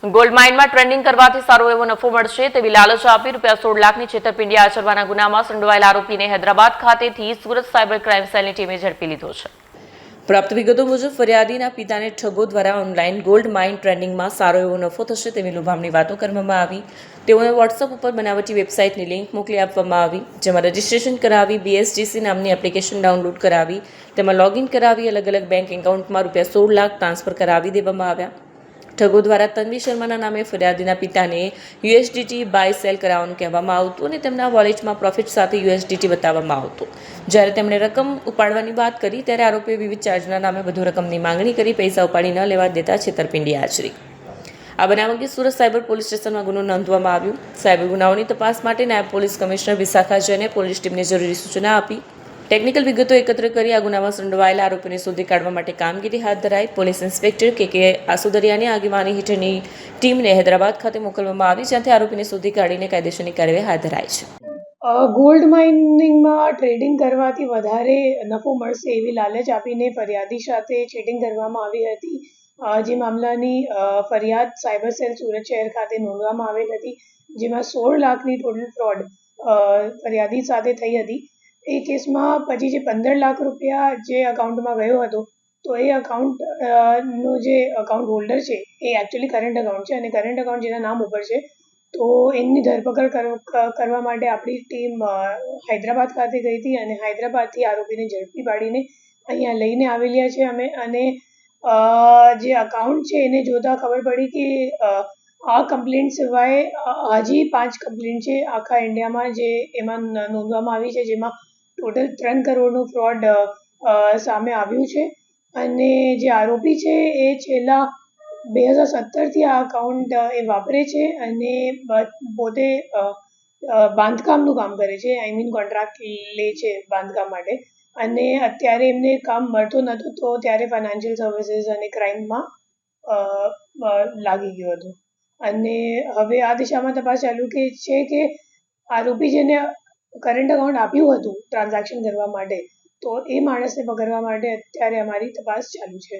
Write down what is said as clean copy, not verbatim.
Gold માઇનમાં trading કરવાથી સારો એવો નફો મળશે તેવી લાલચ આપી ₹16 લાખની છેતરપિંડી આચરવાના ગુનામાં સંડોવાયેલા આરોપીને હૈદરાબાદ ખાતેથી સુરત સાયબર ક્રાઇમ સેલની ટીમે ઝડપી લીધો છે। પ્રાપ્ત વિગતો મુજબ ફરિયાદીના પિતાને ઠગો દ્વારા ઓનલાઈન ગોલ્ડ માઇન ટ્રેડિંગમાં સારો એવો નફો થશે તેવી લુભામણી વાતો કરવામાં આવી। તેઓને વોટ્સઅપ ઉપર બનાવટી વેબસાઇટની લિંક મોકલી આપવામાં આવી, જેમાં રજિસ્ટ્રેશન કરાવી BSGC નામની એપ્લિકેશન ડાઉનલોડ કરાવી તેમાં લોગિન કરાવી અલગ અલગ બેંક એકાઉન્ટમાં ₹16 લાખ ટ્રાન્સફર કરાવી દેવામાં આવ્યા। ઠગો દ્વારા તન્વી શર્માના નામે ફરિયાદીના પિતાને USDT બાય સેલ કરાવવાનું કહેવામાં આવતું અને તેમના વોલેટમાં પ્રોફિટ સાથે USDT બતાવવામાં આવતું। જ્યારે તેમણે રકમ ઉપાડવાની વાત કરી ત્યારે આરોપીએ વિવિધ ચાર્જના નામે વધુ રકમની માંગણી કરી પૈસા ઉપાડી ન લેવા દેતા છેતરપિંડી આચરી। આ બનાવ અંગે સુરત સાયબર પોલીસ સ્ટેશનમાં ગુનો નોંધવામાં આવ્યો। સાયબર ગુનાઓની તપાસ માટે નાયબ પોલીસ કમિશનર વિશાખા જૈને પોલીસ ટીમને જરૂરી સૂચના આપી ટેકનિકલ વિગતો એકત્ર કરી આ ગુનામાં સંડોવાયેલા આરોપીને શોધી કાઢવા માટે કામગીરી હાથ ધરાઈ। પોલીસ ઇન્સ્પેક્ટર KK આસુદરિયાની આગેવાની હેઠળની ટીમને હૈદરાબાદ ખાતે મોકલવામાં આવી, જ્યાંથી આરોપીને શોધી કાઢીને કાયદેસરની કાર્યવાહી હાથ ધરાઈ છે। ગોલ્ડ માઇનિંગમાં ટ્રેડિંગ કરવાથી વધારે નફો મળશે એવી લાલચ આપીને ફરિયાદી સાથે ચીટિંગ કરવામાં આવી હતી। જે મામલાની ફરિયાદ સાયબર સેલ સુરત શહેર ખાતે નોંધવામાં આવેલ હતી, જેમાં 16 લાખની ટોટલ ફ્રોડ ફરિયાદી સાથે થઈ હતી। એ કેસમાં પછી જે 15 લાખ રૂપિયા જે અકાઉન્ટમાં ગયો હતો, તો એ અકાઉન્ટનો જે અકાઉન્ટ હોલ્ડર છે એ એકચ્યુઅલી કરંટ અકાઉન્ટ છે અને કરંટ અકાઉન્ટ જેના નામ ઉપર છે, તો એમની ધરપકડ કરવા માટે આપણી ટીમ હૈદરાબાદ ખાતે ગઈ હતી અને હૈદરાબાદથી આરોપીને ઝડપી પાડીને અહીંયા લઈને આવેલા છે અમે। અને જે અકાઉન્ટ છે એને જોતાં ખબર પડી કે આ કમ્પ્લેન્ટ સિવાય હજી 5 કમ્પ્લેન્ટ છે આખા ઇન્ડિયામાં જે એમાં નોંધવામાં આવી છે, જેમાં ટોટલ 3 કરોડનું ફ્રોડ સામે આવ્યું છે। અને જે આરોપી છે એ છેલ્લા 2017થી આ અકાઉન્ટ એ વાપરે છે અને પોતે બાંધકામનું કામ કરે છે, કોન્ટ્રાક્ટ લે છે બાંધકામ માટે। અને અત્યારે એમને કામ મળતું નહોતું, તો ત્યારે ફાઇનાન્શિયલ સર્વિસીસ અને ક્રાઇમમાં લાગી ગયો હતો અને હવે આ દિશામાં તપાસ ચાલુ છે કે આરોપી જેને કરંટ અકાઉન્ટ આપ્યું હતું ટ્રાન્ઝેક્શન કરવા માટે, તો એ માણસને પકડવા માટે અત્યારે અમારી તપાસ ચાલુ છે।